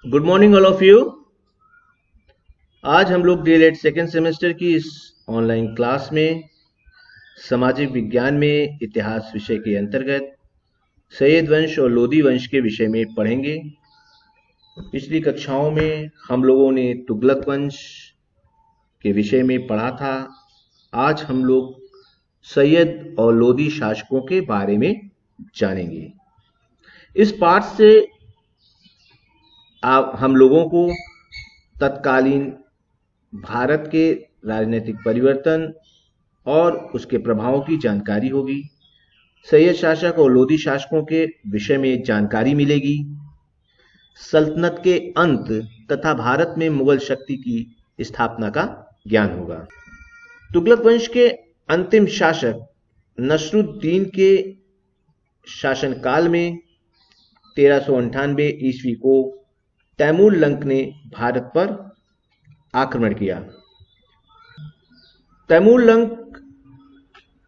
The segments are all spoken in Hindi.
Good morning all of you. आज हम लोग डीएलएड सेकेंड सेमेस्टर की इस ऑनलाइन क्लास में सामाजिक विज्ञान में इतिहास विषय के अंतर्गत सैयद वंश और लोदी वंश के विषय में पढ़ेंगे। पिछली कक्षाओं में हम लोगों ने तुगलक वंश के विषय में पढ़ा था। आज हम लोग सैयद और लोदी शासकों के बारे में जानेंगे। इस पाठ से हम लोगों को तत्कालीन भारत के राजनीतिक परिवर्तन और उसके प्रभावों की जानकारी होगी। सैयद शासक और लोदी शासकों के विषय में जानकारी मिलेगी। सल्तनत के अंत तथा भारत में मुगल शक्ति की स्थापना का ज्ञान होगा। तुगलक वंश के अंतिम शासक नसरुद्दीन के शासनकाल में 1398 ईस्वी को तैमूर लंक ने भारत पर आक्रमण किया। तैमूर लंक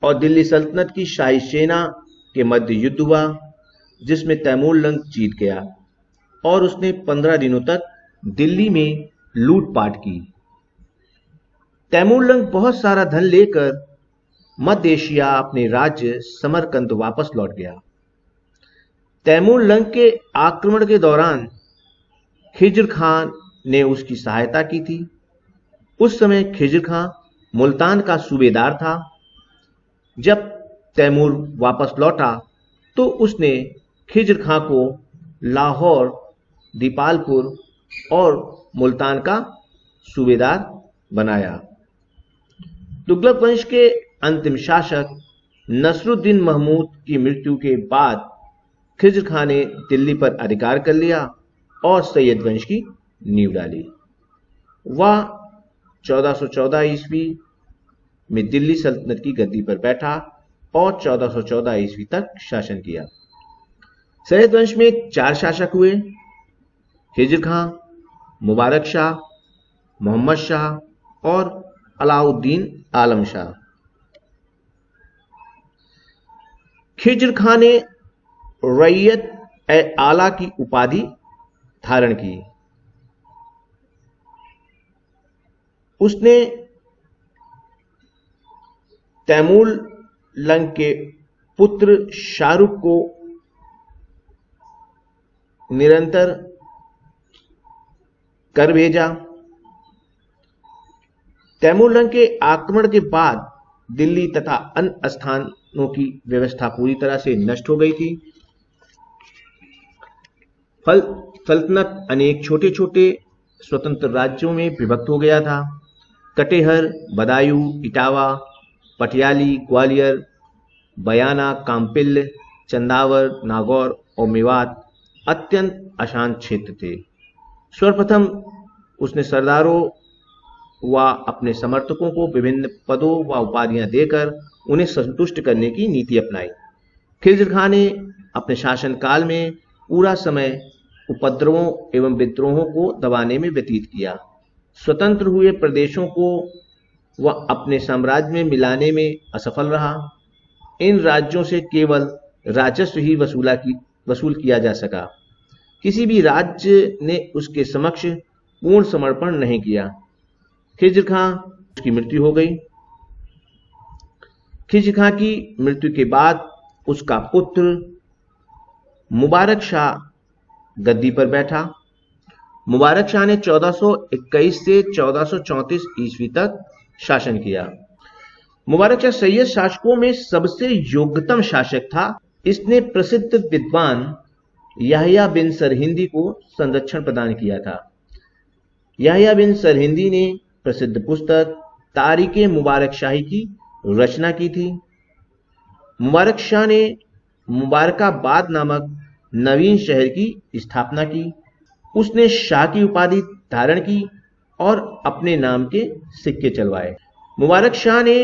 और दिल्ली सल्तनत की शाही सेना के मध्य युद्ध हुआ, जिसमें तैमूर लंक जीत गया और उसने 15 दिनों तक दिल्ली में लूटपाट की। तैमूर लंक बहुत सारा धन लेकर मध्य एशिया अपने राज्य समरकंद वापस लौट गया। तैमूर लंक के आक्रमण के दौरान खिज्र खान ने उसकी सहायता की थी। उस समय खिज्र खान मुल्तान का सूबेदार था। जब तैमूर वापस लौटा तो उसने खिज्र खान को लाहौर, दीपालपुर और मुल्तान का सूबेदार बनाया। तुगलक वंश के अंतिम शासक नसरुद्दीन महमूद की मृत्यु के बाद खिज्र खान ने दिल्ली पर अधिकार कर लिया और सैयद वंश की नींव डाली। वह 1414 ईस्वी में दिल्ली सल्तनत की गद्दी पर बैठा और 1414 ईस्वी तक शासन किया। सैयद वंश में 4 शासक हुए: खिज्र खान, मुबारक शाह, मोहम्मद शाह और अलाउद्दीन आलम शाह। खिज्र खान ने रैयत आला की उपाधि धारण की। उसने तैमूर लंक के पुत्र शाहरुख को निरंतर कर भेजा। तैमूर लंक के आक्रमण के बाद दिल्ली तथा अन्य स्थानों की व्यवस्था पूरी तरह से नष्ट हो गई थी। सल्तनत अनेक छोटे छोटे स्वतंत्र राज्यों में विभक्त हो गया था। कटेहर, बदायूं, इटावा, पटियाली, ग्वालियर, बयाना, काम्पिल्य, चंदावर, नागौर और मेवात अत्यंत अशांत क्षेत्र थे। सर्वप्रथम उसने सरदारों व अपने समर्थकों को विभिन्न पदों व उपाधियां देकर उन्हें संतुष्ट करने की नीति अपनाई। खिज्र खान ने अपने शासनकाल में पूरा समय उपद्रवों एवं विद्रोहों को दबाने में व्यतीत किया। स्वतंत्र हुए प्रदेशों को वह अपने साम्राज्य में मिलाने में असफल रहा। इन राज्यों से केवल राजस्व ही वसूल किया जा सका। किसी भी राज्य ने उसके समक्ष पूर्ण समर्पण नहीं किया। खिज्र खान की मृत्यु हो गई। खिज्र खान की मृत्यु के बाद उसका पुत्र मुबारक शाह गद्दी पर बैठा। मुबारक शाह ने 1421 से 1434 ईस्वी तक शासन किया। मुबारक शाह सैयद शासकों में सबसे योग्यतम शासक था। इसने प्रसिद्ध विद्वान याह्या बिन सरहिंदी को संरक्षण प्रदान किया था। याह्या बिन सरहिंदी ने प्रसिद्ध पुस्तक तारीखे मुबारक शाही की रचना की थी। मुबारक शाह ने मुबारकाबाद नामक नवीन शहर की स्थापना की। उसने शाह की उपाधि धारण की और अपने नाम के सिक्के चलवाए। मुबारक शाह ने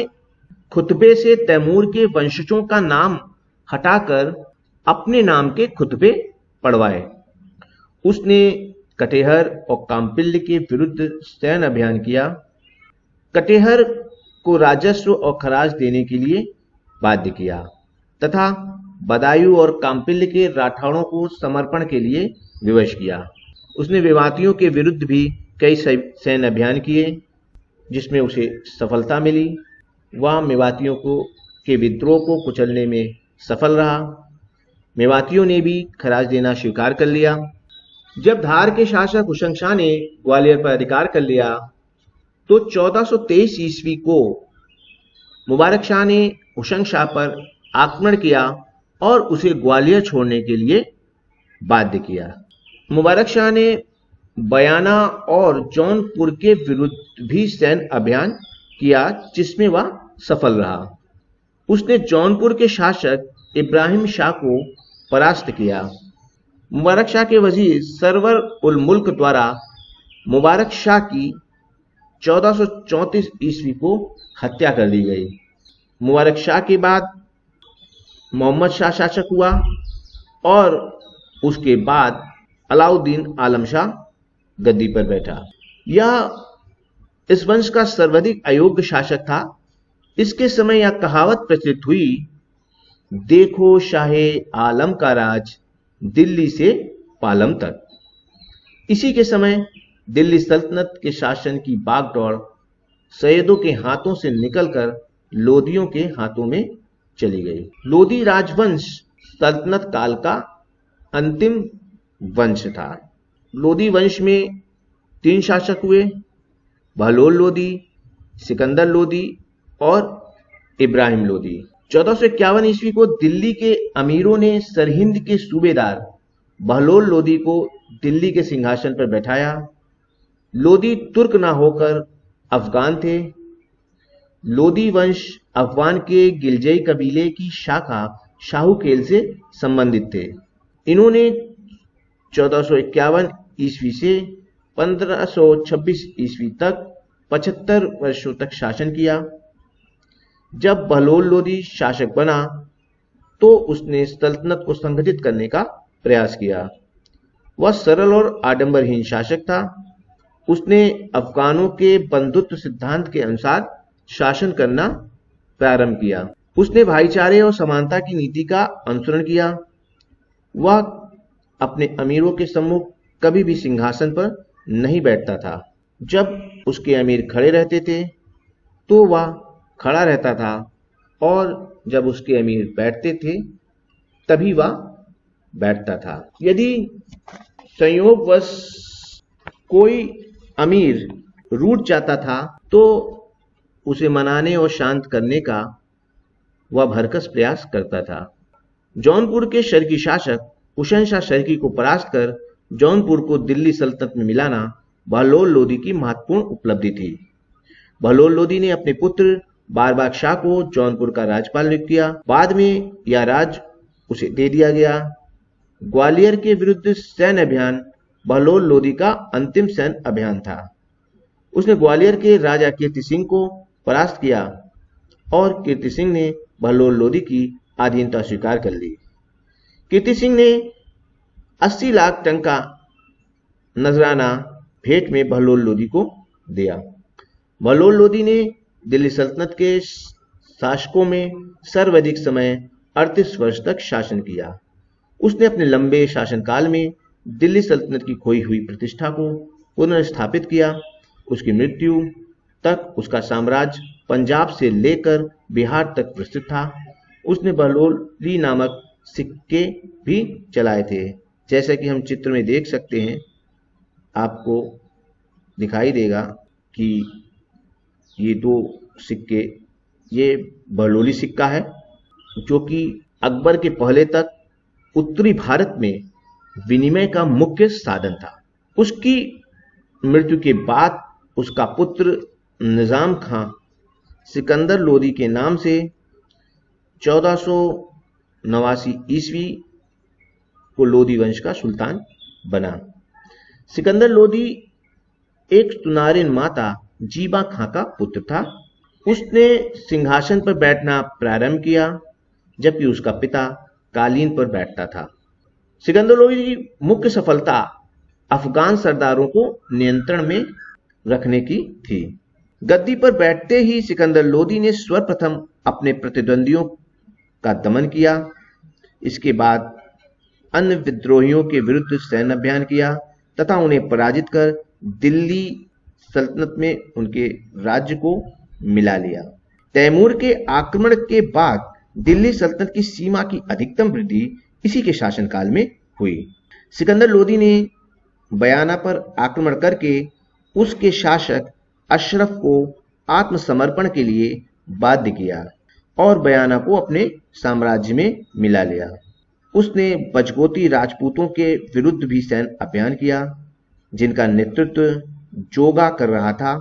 खुतबे से तैमूर के वंशजों का नाम हटाकर अपने नाम के खुतबे पढ़वाए। उसने कटेहर और काम्पिल्य के विरुद्ध सैन्य अभियान किया। कटेहर को राजस्व और खराज देने के लिए बाध्य किया तथा बदायूं और काम्पिल्य के राठौड़ों को समर्पण के लिए विवश किया। उसने मेवातियों के विरुद्ध भी कई सैन्य अभियान किए जिसमें उसे सफलता मिली। वह मेवातियों के विद्रोह को कुचलने में सफल रहा। मेवातियों ने भी खराज देना स्वीकार कर लिया। जब धार के शासक हुसैन शाह ने ग्वालियर पर अधिकार कर लिया तो 1423 ईस्वी को मुबारक शाह ने हुसैन शाह पर आक्रमण किया और उसे ग्वालियर छोड़ने के लिए बाध्य किया। मुबारक शाह ने बयाना और जौनपुर के विरुद्ध भी सैन्य अभियान किया जिसमें वह सफल रहा। उसने जौनपुर के शासक इब्राहिम शाह को परास्त किया। मुबारक शाह के वजीर सरवर उल मुल्क द्वारा मुबारक शाह की 1434 ईस्वी को हत्या कर दी गई। मुबारक शाह के बाद मोहम्मद शाह शासक हुआ और उसके बाद अलाउद्दीन आलम शाह गद्दी पर बैठा। यह इस वंश का सर्वाधिक अयोग्य शासक था। इसके समय यह कहावत प्रचलित हुई, देखो शाहे आलम का राज दिल्ली से पालम तक। इसी के समय दिल्ली सल्तनत के शासन की बागडोर सैयदों के हाथों से निकलकर लोदियों के हाथों में चली गई। लोदी राजवंश सल्तनत काल का अंतिम वंश था। लोदी वंश में 3 शासक हुए, बहलोल लोदी, सिकंदर लोदी और इब्राहिम लोदी। 1451 ईस्वी को दिल्ली के अमीरों ने सरहिंद के सूबेदार बहलोल लोदी को दिल्ली के सिंहासन पर बैठाया। लोदी तुर्क ना होकर अफगान थे। लोदी वंश अफगान के गिलजई कबीले की शाखा शाहूकेल से संबंधित थे। इन्होंने 1451 ईस्वी से 1526 ईस्वी तक 75 वर्षों तक शासन किया। जब बहलोल लोदी शासक बना तो उसने सल्तनत को संगठित करने का प्रयास किया। वह सरल और आडंबरहीन शासक था। उसने अफगानों के बंधुत्व सिद्धांत के अनुसार शासन करना प्रारंभ किया। उसने भाईचारे और समानता की नीति का अनुसरण किया। वह अपने अमीरों के सम्मुख कभी भी सिंहासन पर नहीं बैठता था। जब उसके अमीर खड़े रहते थे तो वह खड़ा रहता था और जब उसके अमीर बैठते थे तभी वह बैठता था। यदि संयोगवश कोई अमीर रूठ जाता था तो उसे मनाने और शांत करने का वह भरकस प्रयास करता था। जौनपुर के शर्की शासक हुसैन शाह शर्की को परास्त कर जौनपुर को दिल्ली सल्तनत में मिलाना बहलोल लोदी की महत्वपूर्ण उपलब्धि थी। बहलोल लोदी ने अपने पुत्र बारबाग शाह को जौनपुर का राज्यपाल नियुक्त किया। बाद में यह राज उसे दे दिया गया। ग्वालियर के विरुद्ध सैन्य अभियान बहलोल लोदी का अंतिम सैन्य अभियान था। उसने ग्वालियर के राजा कीर्ति सिंह को परास्त किया और कीर्ति सिंह ने बहलोल लोदी की अधीनता स्वीकार कर ली। कीर्ति सिंह ने 80 लाख टंका नजराना भेंट में बहलोल लोदी को दिया। बहलोल लोदी ने दिल्ली सल्तनत के शासकों में सर्वाधिक समय 38 वर्ष तक शासन किया। उसने अपने लंबे शासनकाल में दिल्ली सल्तनत की खोई हुई प्रतिष्ठा को पुनर्स्थापित किया। उसकी मृत्यु तक उसका साम्राज्य पंजाब से लेकर बिहार तक विस्तृत था। उसने बहलोली नामक सिक्के भी चलाए थे, जैसा कि हम चित्र में देख सकते हैं। आपको दिखाई देगा कि ये 2 सिक्के, ये बहलोली सिक्का है जो कि अकबर के पहले तक उत्तरी भारत में विनिमय का मुख्य साधन था। उसकी मृत्यु के बाद उसका पुत्र निजाम खां सिकंदर लोदी के नाम से 1489 ईस्वी को लोदी वंश का सुल्तान बना। सिकंदर लोदी एक सुनारिन माता जीबा खां का पुत्र था। उसने सिंहासन पर बैठना प्रारंभ किया जबकि उसका पिता कालीन पर बैठता था। सिकंदर लोदी की मुख्य सफलता अफगान सरदारों को नियंत्रण में रखने की थी। गद्दी पर बैठते ही सिकंदर लोदी ने सर्वप्रथम अपने प्रतिद्वंदियों का दमन किया। इसके बाद अन्य विद्रोहियों के विरुद्ध सैन्य अभियान किया। तथा उन्हें पराजित कर दिल्ली सल्तनत में उनके राज्य को मिला लिया। तैमूर के आक्रमण के बाद दिल्ली सल्तनत की सीमा की अधिकतम वृद्धि इसी के शासनकाल में हुई। सिकंदर लोदी ने बयाना पर आक्रमण करके उसके शासक अशरफ को आत्मसमर्पण के लिए बाध्य किया और बयाना को अपने साम्राज्य में मिला लिया। उसने बजगोती राजपूतों के विरुद्ध भी सैन्य अभियान किया, जिनका नेतृत्व जोगा कर रहा था।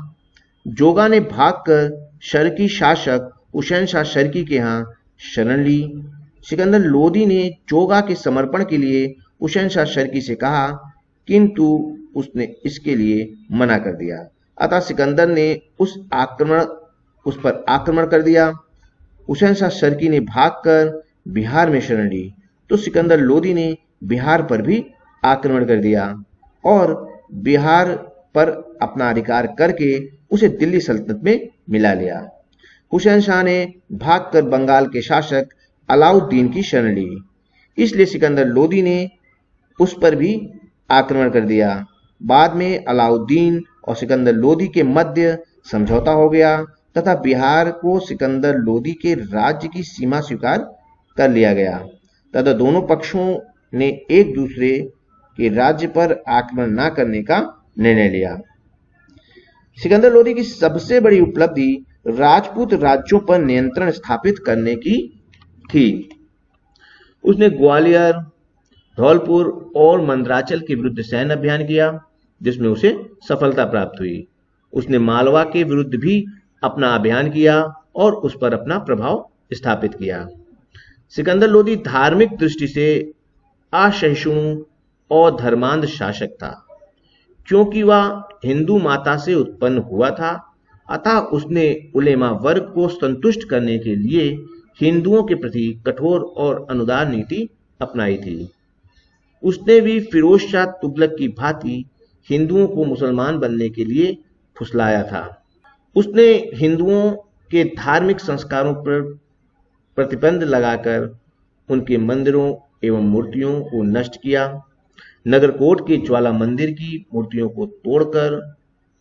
जोगा ने भागकर शर्की शासक हुसैन शाह शर्की के यहाँ शरण ली। सिकंदर लोदी ने जोगा के समर्पण के लिए हुसैन शाह शर्की से कहा, किंतु उसने इसके लिए मना कर दिया। अतः सिकंदर ने उस पर आक्रमण कर दिया। हुसैन शाह शर्की ने भागकर बिहार में शरण ली, तो सिकंदर लोदी ने बिहार पर भी आक्रमण कर दिया और बिहार पर अपना अधिकार करके उसे दिल्ली सल्तनत में मिला लिया। हुसैन शाह ने भागकर बंगाल के शासक अलाउद्दीन की शरण ली, इसलिए सिकंदर लोदी ने उस पर भी आक्रमण कर दिया। बाद में अलाउद्दीन और सिकंदर लोदी के मध्य समझौता हो गया तथा बिहार को सिकंदर लोदी के राज्य की सीमा स्वीकार कर लिया गया तथा दोनों पक्षों ने एक दूसरे के राज्य पर आक्रमण न करने का निर्णय लिया। सिकंदर लोदी की सबसे बड़ी उपलब्धि राजपूत राज्यों पर नियंत्रण स्थापित करने की थी। उसने ग्वालियर, धौलपुर और मंदराचल के विरुद्ध सैन्य अभियान किया, जिसमें उसे सफलता प्राप्त हुई। उसने मालवा के विरुद्ध भी अपना अभियान किया और उस पर अपना प्रभाव स्थापित किया। सिकंदर लोदी धार्मिक दृष्टि से असहिष्णु और धर्मांध शासक था। क्योंकि वह हिंदू माता से उत्पन्न हुआ था, अतः उसने उलेमा वर्ग को संतुष्ट करने के लिए हिंदुओं के प्रति कठोर और अनुदार नीति अपनाई थी। उसने भी फिरोज शाह तुगलक की भांति हिंदुओं को मुसलमान बनने के लिए फुसलाया था। उसने हिंदुओं के धार्मिक संस्कारों पर प्रतिबंध लगाकर उनके मंदिरों एवं मूर्तियों को नष्ट किया। नगरकोट के ज्वाला मंदिर की मूर्तियों को तोड़कर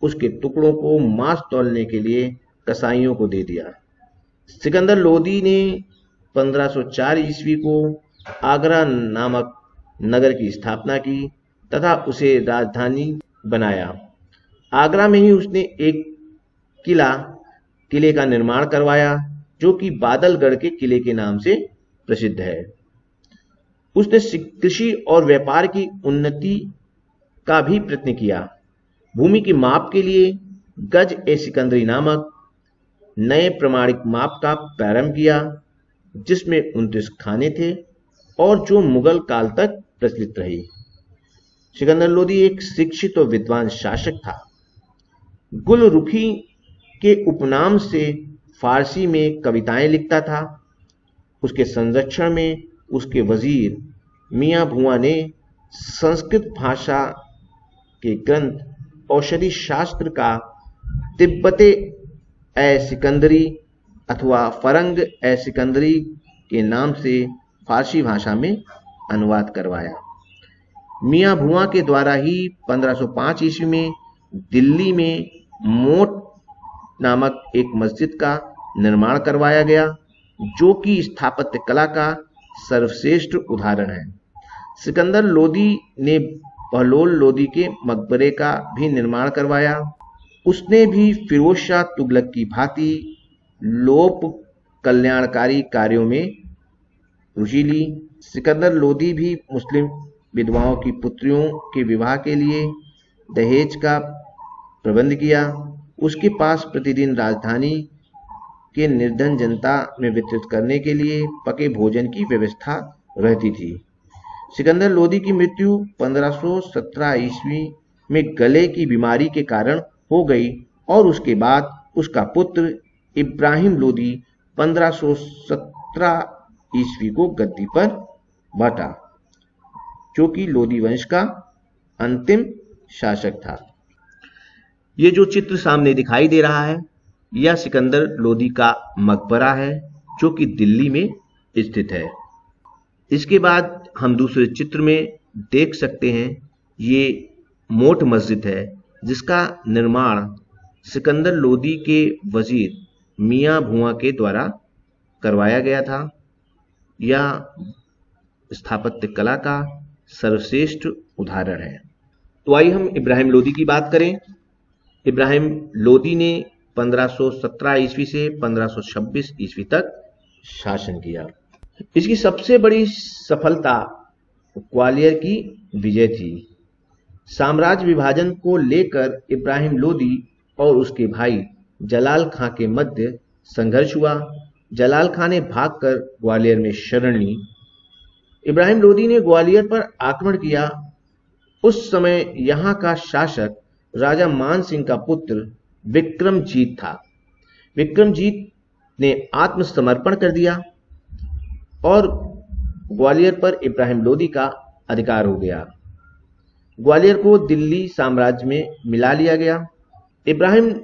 उसके टुकड़ों को मांस तौलने के लिए कसाईयों को दे दिया। सिकंदर लोदी ने 1504 ईस्वी को आगरा नामक नगर की स्थापना की तथा उसे राजधानी बनाया। आगरा में ही उसने एक किले का निर्माण करवाया, जो कि बादलगढ़ के किले के नाम से प्रसिद्ध है। उसने कृषि और व्यापार की उन्नति का भी प्रयत्न किया। भूमि के माप के लिए गज ए सिकंदरी नामक नए प्रमाणिक माप का प्रारंभ किया, जिसमें 29 खाने थे और जो मुगल काल तक प्रचलित रही। सिकंदर लोदी एक शिक्षित और विद्वान शासक था। गुलरुखी के उपनाम से फारसी में कविताएं लिखता था। उसके संरक्षण में उसके वजीर मियां भुआ ने संस्कृत भाषा के ग्रंथ औषधि शास्त्र का तिब्बते ए सिकंदरी अथवा फरंग ए सिकंदरी के नाम से फारसी भाषा में अनुवाद करवाया। मियां भुआ के द्वारा ही 1505 ईस्वी में दिल्ली में मोट नामक एक मस्जिद का निर्माण करवाया गया, जो कि स्थापत्य कला का सर्वश्रेष्ठ उदाहरण है। सिकंदर लोदी ने बहलोल लोदी के मकबरे का भी निर्माण करवाया। उसने भी फिरोज शाह तुगलक की भांति लोक कल्याणकारी कार्यों में रुचि ली। सिकंदर लोदी भी मुस्लिम विधवाओं की पुत्रियों के विवाह के लिए दहेज का प्रबंध किया। उसके पास प्रतिदिन राजधानी के निर्धन जनता में वितरित करने के लिए पके भोजन की व्यवस्था रहती थी। सिकंदर लोदी की मृत्यु 1517 ईस्वी में गले की बीमारी के कारण हो गई और उसके बाद उसका पुत्र इब्राहिम लोदी 1517 ईस्वी को गद्दी पर बैठा, जो कि लोदी वंश का अंतिम शासक था। ये जो चित्र सामने दिखाई दे रहा है, यह सिकंदर लोदी का मकबरा है, जो कि दिल्ली में स्थित है। इसके बाद हम दूसरे चित्र में देख सकते हैं, ये मोट मस्जिद है जिसका निर्माण सिकंदर लोदी के वजीर मियां भुआ के द्वारा करवाया गया था। यह स्थापत्य कला का सर्वश्रेष्ठ उदाहरण है। तो आइए हम इब्राहिम लोदी की बात करें। इब्राहिम लोदी ने 1517 ईस्वी से 1526 ईस्वी तक शासन किया। इसकी सबसे बड़ी सफलता ग्वालियर की विजय थी। साम्राज्य विभाजन को लेकर इब्राहिम लोदी और उसके भाई जलाल खां के मध्य संघर्ष हुआ। जलाल खां ने भागकर ग्वालियर में शरण ली। इब्राहिम लोदी ने ग्वालियर पर आक्रमण किया। उस समय यहां का शासक राजा मान सिंह का पुत्र विक्रमजीत था। विक्रमजीत ने आत्मसमर्पण कर दिया और ग्वालियर पर इब्राहिम लोदी का अधिकार हो गया। ग्वालियर को दिल्ली साम्राज्य में मिला लिया गया। इब्राहिम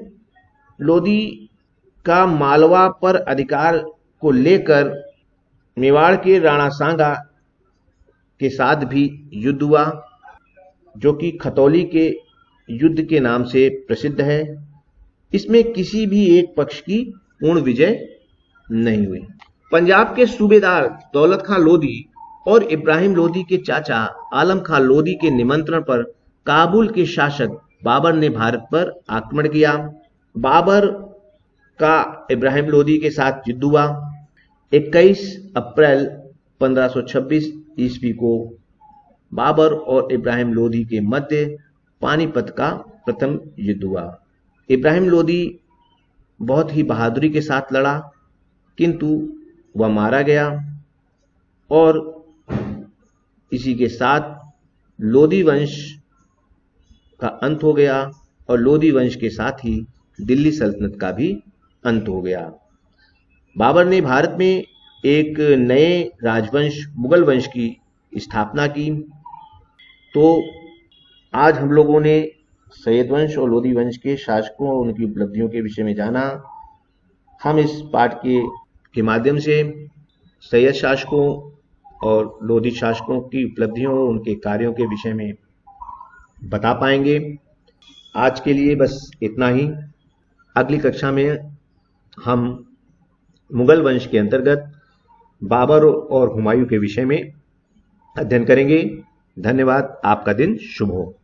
लोदी का मालवा पर अधिकार को लेकर मेवाड़ के राणा सांगा के साथ भी युद्ध हुआ, जो कि खतौली के युद्ध के नाम से प्रसिद्ध है। इसमें किसी भी एक पक्ष की पूर्ण विजय नहीं हुई। पंजाब के सूबेदार दौलत खां लोदी और इब्राहिम लोदी के चाचा आलम खां लोदी के निमंत्रण पर काबुल के शासक बाबर ने भारत पर आक्रमण किया। बाबर का इब्राहिम लोदी के साथ युद्ध हुआ। 21 अप्रैल 1526 ईस्वी को बाबर और इब्राहिम लोदी के मध्य पानीपत का प्रथम युद्ध हुआ। इब्राहिम लोदी बहुत ही बहादुरी के साथ लड़ा, किंतु वह मारा गया और इसी के साथ लोदी वंश का अंत हो गया और लोदी वंश के साथ ही दिल्ली सल्तनत का भी अंत हो गया। बाबर ने भारत में एक नए राजवंश मुगल वंश की स्थापना की। तो आज हम लोगों ने सैयद वंश और लोदी वंश के शासकों और उनकी उपलब्धियों के विषय में जाना। हम इस पाठ के माध्यम से सैयद शासकों और लोदी शासकों की उपलब्धियों और उनके कार्यों के विषय में बता पाएंगे। आज के लिए बस इतना ही। अगली कक्षा में हम मुगल वंश के अंतर्गत बाबर और हुमायूं के विषय में अध्ययन करेंगे। धन्यवाद। आपका दिन शुभ हो।